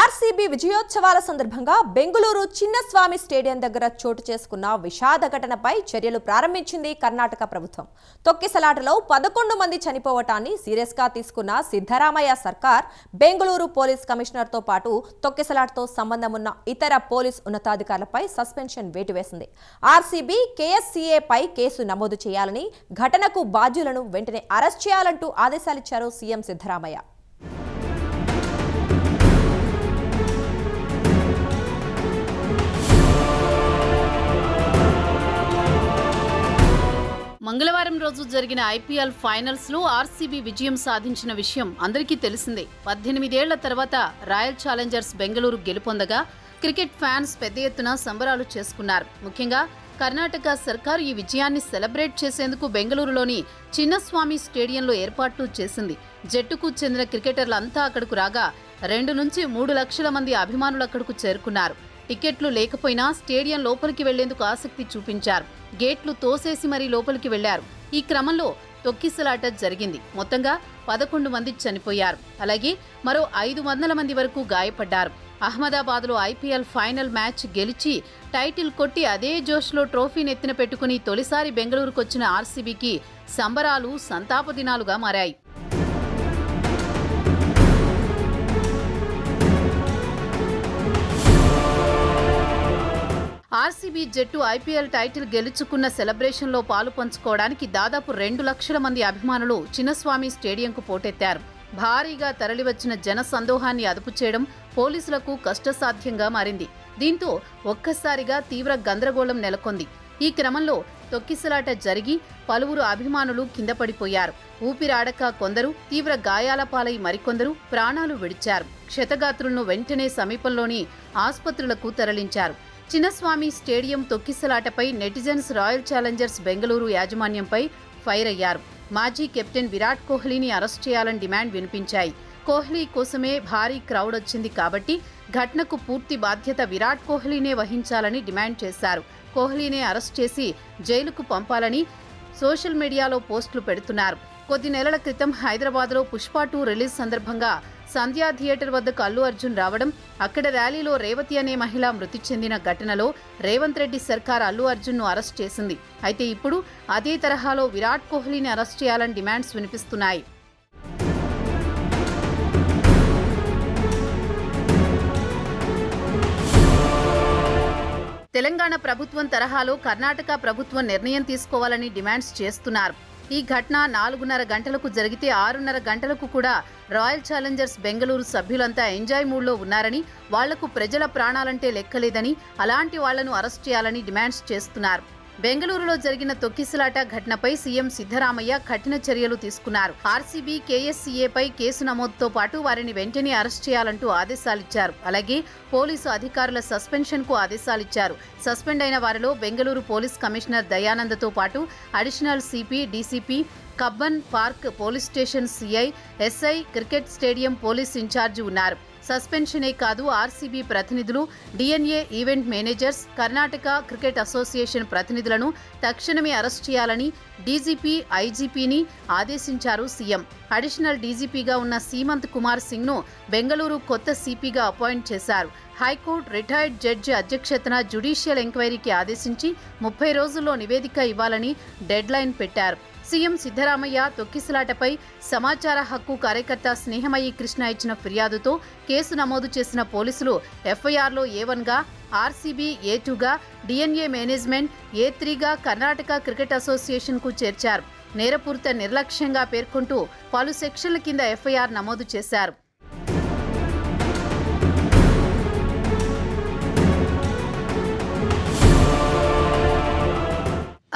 RCB విజయోత్సవాల సందర్భంగా Bengaluru Chinnaswamy stadium దగ్గర చోటు చేసుకున్న విషాద ఘటనపై చర్యలు ప్రారంభించింది కర్ణాటక ప్రభుత్వం. తొక్కిసలాటలో 11 మంది చనిపోవటాన్ని సీరియస్ గా తీసుకున్న సిద్ధరామయ్య సర్కార్ బెంగళూరు పోలీస్ కమిషనర్ తో పాటు తొక్కిసలాటతో సంబంధం ఉన్న ఇతర పోలీస్ ఉన్నతాధికారులపై సస్పెన్షన్ వేటు వేసింది. ఆర్సీబీ కేఎస్సీఏ పై కేసు నమోదు చేయాలని, ఘటనకు బాధ్యులను వెంటనే అరెస్ట్ చేయాలంటూ ఆదేశాలిచ్చారు సీఎం సిద్ధరామయ్య. మంగళవారం రోజు జరిగిన ఐపీఎల్ ఫైనల్స్ లో ఆర్సీబీ విజయం సాధించిన విషయం అందరికీ తెలిసిందే. 18 ఏళ్ల తర్వాత రాయల్ ఛాలెంజర్స్ బెంగళూరు గెలుపొందగా క్రికెట్ ఫ్యాన్స్ పెద్ద ఎత్తున సంబరాలు చేసుకున్నారు. ముఖ్యంగా కర్ణాటక సర్కారు ఈ విజయాన్ని సెలబ్రేట్ చేసేందుకు బెంగళూరులోని చిన్నస్వామి స్టేడియంలో ఏర్పాట్లు చేసింది. జట్టుకు చెందిన క్రికెటర్లంతా అక్కడకు రాగా 2 నుంచి 3 లక్షల మంది అభిమానులు అక్కడకు చేరుకున్నారు. టికెట్లు లేకపోయినా స్టేడియం లోపలికి వెళ్లేందుకు ఆసక్తి చూపించారు. గేట్లు తోసేసి మరీ లోపలికి వెళ్లారు. ఈ క్రమంలో తొక్కిసలాట జరిగింది. మొత్తంగా 11 మంది చనిపోయారు. అలాగే మరో 500 మంది వరకు గాయపడ్డారు. అహ్మదాబాద్లో ఐపీఎల్ ఫైనల్ మ్యాచ్ గెలిచి టైటిల్ కొట్టి అదే జోష్లో ట్రోఫీని ఎత్తిన పెట్టుకుని తొలిసారి బెంగళూరుకొచ్చిన ఆర్సీబీకి సంబరాలు సంతాప దినాలుగా మారాయి. ఆర్సీబీ జట్టు ఐపీఎల్ టైటిల్ గెలుచుకున్న సెలబ్రేషన్లో పాలు పంచుకోవడానికి దాదాపు 2 లక్షల మంది అభిమానులు చిన్నస్వామి స్టేడియంకు పోటెత్తారు. భారీగా తరలివచ్చిన జన సందోహాన్ని అదుపు చేయడం పోలీసులకు కష్టసాధ్యంగా మారింది. దీంతో ఒక్కసారిగా తీవ్ర గందరగోళం నెలకొంది. ఈ క్రమంలో తొక్కిసలాట జరిగి పలువురు అభిమానులు కింద పడిపోయారు. ఊపిరాడక కొందరు, తీవ్ర గాయాల పాలై మరికొందరు ప్రాణాలు విడిచారు. క్షతగాత్రులను వెంటనే సమీపంలోని ఆసుపత్రులకు తరలించారు. చిన్నస్వామి స్టేడియం తొక్కిసలాటపై నెటిజన్స్ రాయల్ ఛాలెంజర్స్ బెంగళూరు యాజమాన్యంపై ఫైర్ అయ్యారు. మాజీ కెప్టెన్ విరాట్ కోహ్లీని అరెస్ట్ చేయాలని డిమాండ్ వినిపించాయి. కోహ్లీ కోసమే భారీ క్రౌడ్ వచ్చింది కాబట్టి ఘటనకు పూర్తి బాధ్యత విరాట్ కోహ్లీనే వహించాలని డిమాండ్ చేశారు. కోహ్లీనే అరెస్ట్ చేసి జైలుకు పంపాలని సోషల్ మీడియాలో పోస్టులు పెడుతున్నారు. కొద్ది నెలల క్రితం హైదరాబాద్లో పుష్ప 2 రిలీజ్ సందర్భంగా సంధ్యా థియేటర్ వద్దకు అల్లు అర్జున్ రావడం, అక్కడ ర్యాలీలో రేవతి అనే మహిళ మృతి చెందిన ఘటనలో రేవంత్ రెడ్డి సర్కార్ అల్లు అర్జున్ను అరెస్ట్ చేసింది. అయితే ఇప్పుడు అదే తరహాలో విరాట్ కోహ్లీని అరెస్ట్ చేయాలని డిమాండ్స్ వినిపిస్తున్నాయి. తెలంగాణ ప్రభుత్వం తరహాలో కర్ణాటక ప్రభుత్వం నిర్ణయం తీసుకోవాలని డిమాండ్స్ చేస్తున్నారు. ఈ ఘటన 4:30 గంటలకు జరిగితే 6:30 గంటలకు కూడా రాయల్ ఛాలెంజర్స్ బెంగళూరు సభ్యులంతా ఎంజాయ్ మూడ్లో ఉన్నారని, వాళ్లకు ప్రజల ప్రాణాలంటే లెక్కలేదని, అలాంటి వాళ్లను అరెస్ట్ చేయాలని డిమాండ్స్ చేస్తున్నారు. బెంగళూరులో జరిగిన తొక్కిసలాట ఘటనపై సీఎం సిద్ధరామయ్య కఠిన చర్యలు తీసుకున్నారు. ఆర్సీబీ కేఎస్సీఏపై కేసు నమోదుతో పాటు వారిని వెంటనే అరెస్ట్ చేయాలంటూ ఆదేశాలిచ్చారు. అలాగే పోలీసు అధికారుల సస్పెన్షన్ కు ఆదేశాలిచ్చారు. సస్పెండ్ అయిన వారిలో బెంగళూరు పోలీస్ కమిషనర్ దయానందతో పాటు additional CP, DCP, Cubbon park police station CI, SI, cricket stadium police in charge ఉన్నారు. సస్పెన్షనే కాదు, ఆర్సీబీ ప్రతినిధులు, DNA event managers, Karnataka cricket association ప్రతినిధులను తక్షణమే అరెస్ట్ చేయాలని డీజీపీ, ఐజీపీని ఆదేశించారు సీఎం. అడిషనల్ డీజీపీగా ఉన్న సీమంత్ కుమార్ సింగ్ను బెంగళూరు కొత్త సిపిగా అపాయింట్ చేశారు. హైకోర్టు రిటైర్డ్ జడ్జి అధ్యక్షతన జ్యుడిషియల్ ఎంక్వైరీకి ఆదేశించి 30 రోజుల్లో నివేదిక ఇవ్వాలని డెడ్లైన్ పెట్టారు. సీఎం సిద్ధరామయ్య తొక్కిసలాటపై సమాచార హక్కు కార్యకర్త స్నేహమయ్యి కృష్ణ ఇచ్చిన ఫిర్యాదుతో కేసు నమోదు చేసిన పోలీసులు ఎఫ్ఐఆర్లో A1గా, ఆర్సీబీ A2గా, డిఎన్ఏ మేనేజ్మెంట్ A3గా కర్ణాటక క్రికెట్ అసోసియేషన్కు చేర్చారు. నేరపూరిత నిర్లక్ష్యంగా పేర్కొంటూ పలు సెక్షన్ల కింద ఎఫ్ఐఆర్ నమోదు చేశారు.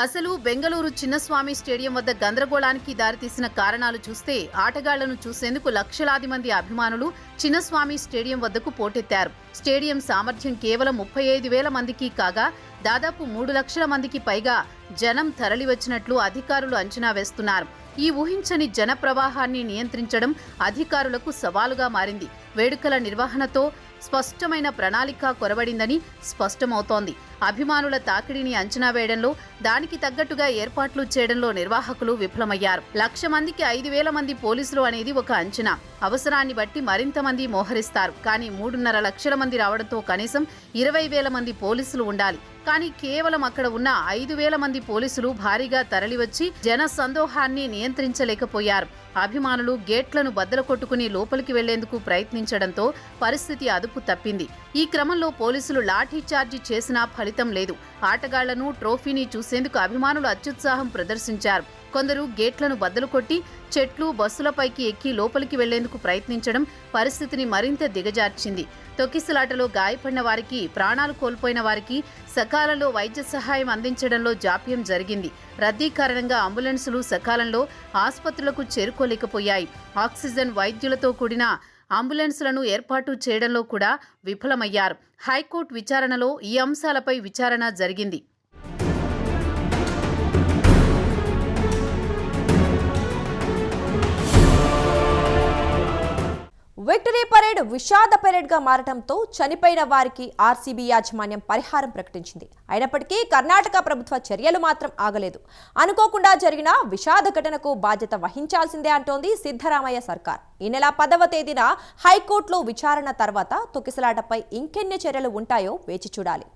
అసలు బెంగళూరు చిన్నస్వామి స్టేడియం వద్ద గందరగోళానికి దారితీసిన కారణాలు చూస్తే ఆటగాళ్లను చూసేందుకు లక్షలాది మంది అభిమానులు చిన్నస్వామి స్టేడియం వద్దకు పోటెత్తారు. స్టేడియం సామర్థ్యం కేవలం 35,000 మందికి కాగా దాదాపు 3 లక్షల మందికి పైగా జనం తరలివచ్చినట్లు అధికారులు అంచనా వేస్తున్నారు. ఈ ఊహించని జన ప్రవాహాన్ని నియంత్రించడం అధికారులకు సవాలుగా మారింది. వేడుకల నిర్వహణతో స్పష్టమైన ప్రణాళిక కొరబడిందని స్పష్టమవుతోంది. అభిమానుల తాకిడిని అంచనా వేయడంలో, దానికి తగ్గట్టుగా ఏర్పాట్లు చేయడంలో నిర్వాహకులు విఫలమయ్యారు. 1,00,000 మందికి 5,000 మంది పోలీసులు అనేది ఒక అంచనా. అవసరాన్ని బట్టి మరింత మంది మోహరిస్తారు. కానీ 3.5 లక్షల మంది రావడంతో కనీసం 20,000 మంది పోలీసులు ఉండాలి. కానీ కేవలం అక్కడ ఉన్న 5,000 మంది పోలీసులు భారీగా తరలివచ్చి జన సందోహాన్ని నియంత్రించలేకపోయారు. అభిమానులు గేట్లను బద్దలు కొట్టుకుని లోపలికి వెళ్లేందుకు ప్రయత్నించడంతో పరిస్థితి అదుపు తప్పింది. ఈ క్రమంలో పోలీసులు లాఠీ చార్జీ చేసినా ఫలితం లేదు. ఆటగాళ్లను, ట్రోఫీని చూసేందుకు అభిమానులు అత్యుత్సాహం ప్రదర్శించారు. కొందరు గేట్లను బద్దలు కొట్టి చెట్లు, బస్సులపైకి ఎక్కి లోపలికి వెళ్లేందుకు ప్రయత్నించడం పరిస్థితిని మరింత దిగజార్చింది. తొక్కిసలాటలో గాయపడిన వారికి, ప్రాణాలు కోల్పోయిన వారికి సకాలంలో వైద్య సహాయం అందించడంలో జాప్యం జరిగింది. రద్దీ కారణంగా అంబులెన్సులు సకాలంలో ఆసుపత్రులకు చేరుకోలేకపోయాయి. ఆక్సిజన్, వైద్యులతో కూడిన అంబులెన్సులను ఏర్పాటు చేయడంలో కూడా విఫలమయ్యారు. హైకోర్టు విచారణలో ఈ అంశాలపై విచారణ జరిగింది. విక్టరీ పరేడ్ విషాద పరేడ్గా మారటంతో చనిపోయిన వారికి ఆర్సీబీ యాజమాన్యం పరిహారం ప్రకటించింది. అయినప్పటికీ కర్ణాటక ప్రభుత్వ చర్యలు మాత్రం ఆగలేదు. అనుకోకుండా జరిగిన విషాద ఘటనకు బాధ్యత వహించాల్సిందే అంటోంది సిద్ధరామయ్య సర్కార్. ఈ నెల 10వ తేదీన హైకోర్టులో విచారణ తర్వాత తొక్కిసలాటపై ఇంకెన్ని చర్యలు ఉంటాయో వేచి చూడాలి.